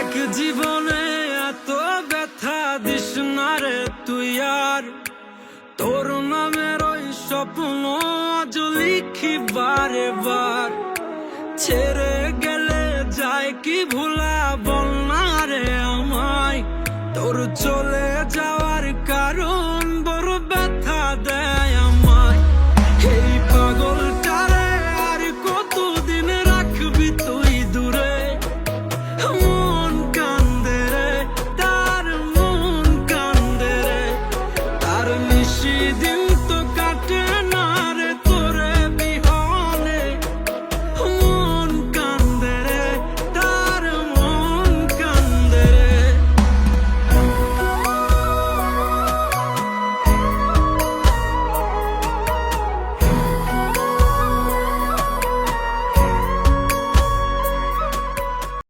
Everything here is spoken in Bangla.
এক জীবনে এত ব্যথা দিস না রে তুই আর, তোর নামের ওই স্বপ্ন আজ লিখি বারে বার। ছেড়ে গেলে যায় কি ভুলা বল না রে আমায়, তোর চলে